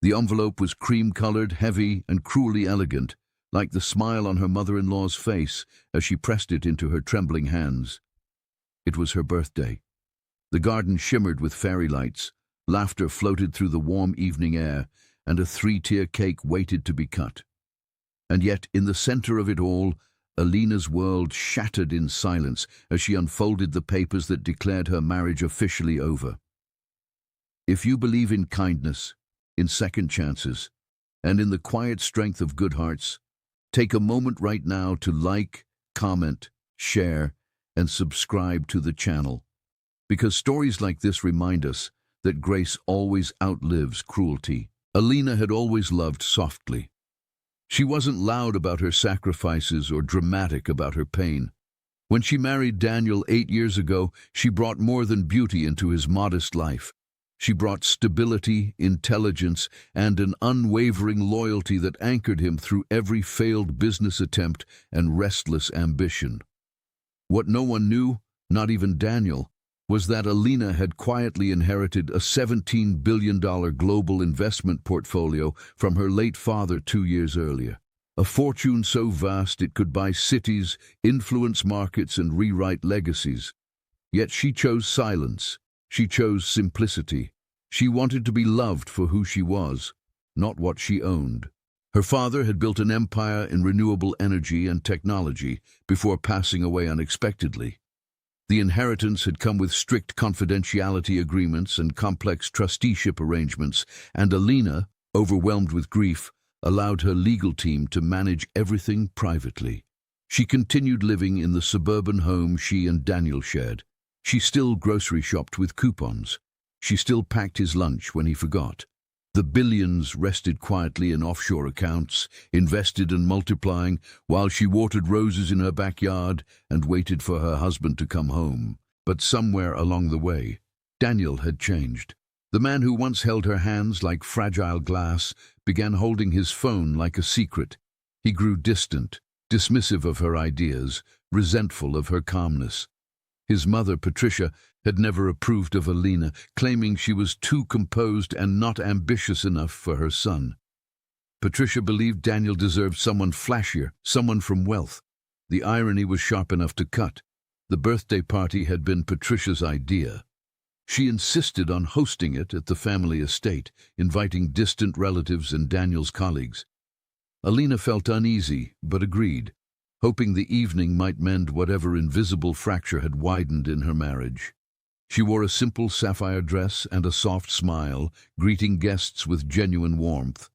The envelope was cream-colored, heavy, and cruelly elegant, like the smile on her mother-in-law's face as she pressed it into her trembling hands. It was her birthday. The garden shimmered with fairy lights, laughter floated through the warm evening air, and a three-tier cake waited to be cut. And yet, in the center of it all, Alina's world shattered in silence as she unfolded the papers that declared her marriage officially over. If you believe in kindness, in second chances, and in the quiet strength of good hearts, take a moment right now to like, comment, share, and subscribe to the channel. Because stories like this remind us that grace always outlives cruelty. Alina had always loved softly. She wasn't loud about her sacrifices or dramatic about her pain. When she married Daniel 8 years ago, she brought more than beauty into his modest life. She brought stability, intelligence, and an unwavering loyalty that anchored him through every failed business attempt and restless ambition. What no one knew, not even Daniel, was that Alina had quietly inherited a $17 billion global investment portfolio from her late father 2 years earlier. A fortune so vast it could buy cities, influence markets, and rewrite legacies. Yet she chose silence. She chose simplicity. She wanted to be loved for who she was, not what she owned. Her father had built an empire in renewable energy and technology before passing away unexpectedly. The inheritance had come with strict confidentiality agreements and complex trusteeship arrangements, and Alina, overwhelmed with grief, allowed her legal team to manage everything privately. She continued living in the suburban home she and Daniel shared. She still grocery shopped with coupons. She still packed his lunch when he forgot. The billions rested quietly in offshore accounts, invested and multiplying, while she watered roses in her backyard and waited for her husband to come home. But somewhere along the way, Daniel had changed. The man who once held her hands like fragile glass began holding his phone like a secret. He grew distant, dismissive of her ideas, resentful of her calmness. His mother, Patricia, had never approved of Alina, claiming she was too composed and not ambitious enough for her son. Patricia believed Daniel deserved someone flashier, someone from wealth. The irony was sharp enough to cut. The birthday party had been Patricia's idea. She insisted on hosting it at the family estate, inviting distant relatives and Daniel's colleagues. Alina felt uneasy, but agreed, hoping the evening might mend whatever invisible fracture had widened in her marriage. She wore a simple sapphire dress and a soft smile, greeting guests with genuine warmth.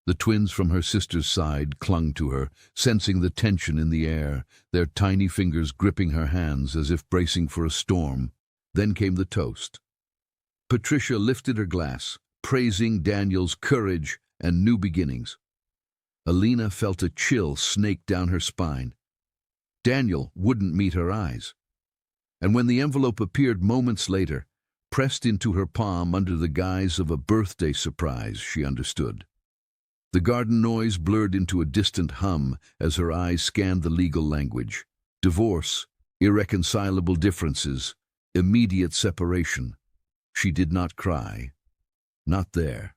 The twins from her sister's side clung to her, sensing the tension in the air, their tiny fingers gripping her hands as if bracing for a storm. Then came the toast. Patricia lifted her glass, praising Daniel's courage and new beginnings. Alina felt a chill snake down her spine. Daniel wouldn't meet her eyes. And when the envelope appeared moments later, pressed into her palm under the guise of a birthday surprise, she understood. The garden noise blurred into a distant hum as her eyes scanned the legal language. Divorce, irreconcilable differences, immediate separation. She did not cry. Not there.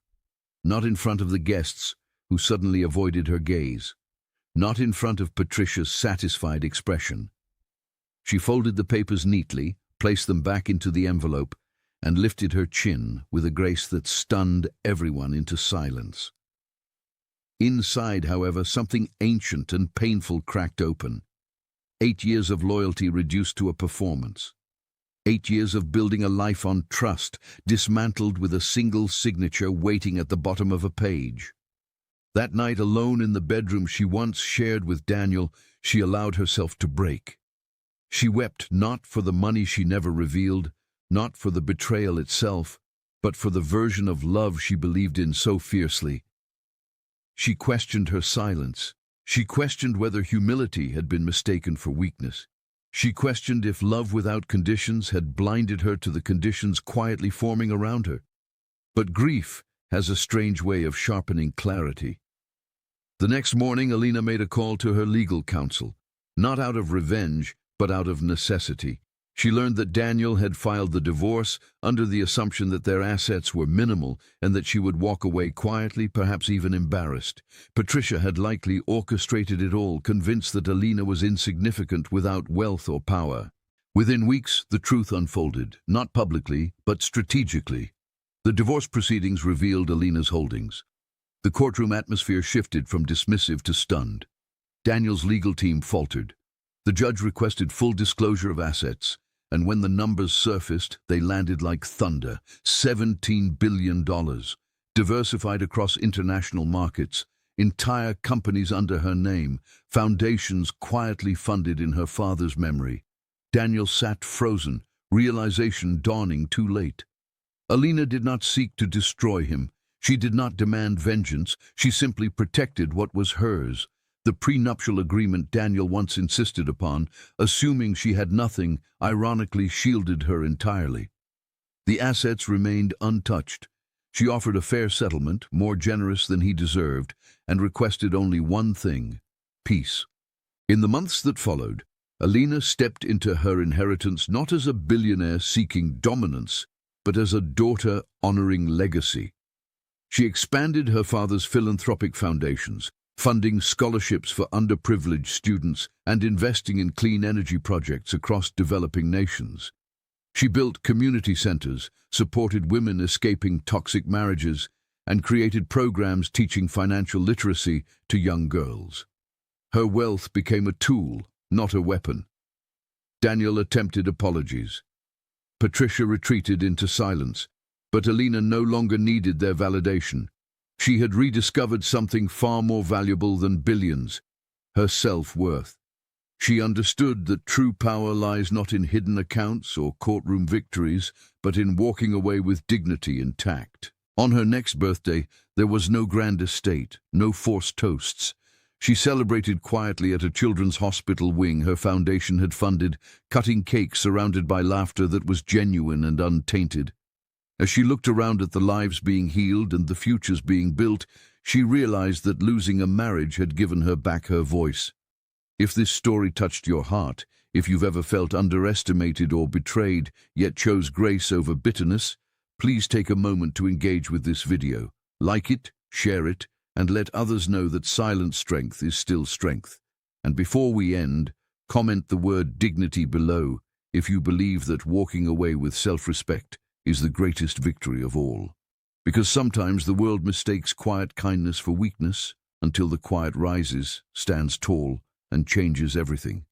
Not in front of the guests, who suddenly avoided her gaze. Not in front of Patricia's satisfied expression. She folded the papers neatly, placed them back into the envelope, and lifted her chin with a grace that stunned everyone into silence. Inside, however, something ancient and painful cracked open. 8 years of loyalty reduced to a performance. 8 years of building a life on trust, dismantled with a single signature waiting at the bottom of a page. That night, alone in the bedroom she once shared with Daniel, she allowed herself to break. She wept not for the money she never revealed, not for the betrayal itself, but for the version of love she believed in so fiercely. She questioned her silence. She questioned whether humility had been mistaken for weakness. She questioned if love without conditions had blinded her to the conditions quietly forming around her. But grief has a strange way of sharpening clarity. The next morning, Alina made a call to her legal counsel, not out of revenge, but out of necessity. She learned that Daniel had filed the divorce under the assumption that their assets were minimal and that she would walk away quietly, perhaps even embarrassed. Patricia had likely orchestrated it all, convinced that Alina was insignificant without wealth or power. Within weeks, the truth unfolded, not publicly, but strategically. The divorce proceedings revealed Alina's holdings. The courtroom atmosphere shifted from dismissive to stunned. Daniel's legal team faltered. The judge requested full disclosure of assets, and when the numbers surfaced, they landed like thunder. $17 billion, diversified across international markets, entire companies under her name, foundations quietly funded in her father's memory. Daniel sat frozen, realization dawning too late. Alina did not seek to destroy him. She did not demand vengeance. She simply protected what was hers. The prenuptial agreement Daniel once insisted upon, assuming she had nothing, ironically shielded her entirely. The assets remained untouched. She offered a fair settlement, more generous than he deserved, and requested only one thing: peace. In the months that followed, Alina stepped into her inheritance not as a billionaire seeking dominance, but as a daughter honoring legacy. She expanded her father's philanthropic foundations, funding scholarships for underprivileged students and investing in clean energy projects across developing nations. She built community centers, supported women escaping toxic marriages, and created programs teaching financial literacy to young girls. Her wealth became a tool, not a weapon. Daniel attempted apologies. Patricia retreated into silence, but Alina no longer needed their validation. She had rediscovered something far more valuable than billions: her self-worth. She understood that true power lies not in hidden accounts or courtroom victories, but in walking away with dignity intact. On her next birthday, there was no grand estate, no forced toasts. She celebrated quietly at a children's hospital wing her foundation had funded, cutting cake surrounded by laughter that was genuine and untainted. As she looked around at the lives being healed and the futures being built, she realized that losing a marriage had given her back her voice. If this story touched your heart, if you've ever felt underestimated or betrayed, yet chose grace over bitterness, please take a moment to engage with this video. Like it, share it, and let others know that silent strength is still strength. And before we end, comment the word dignity below if you believe that walking away with self-respect is the greatest victory of all. Because sometimes the world mistakes quiet kindness for weakness, until the quiet rises, stands tall, and changes everything.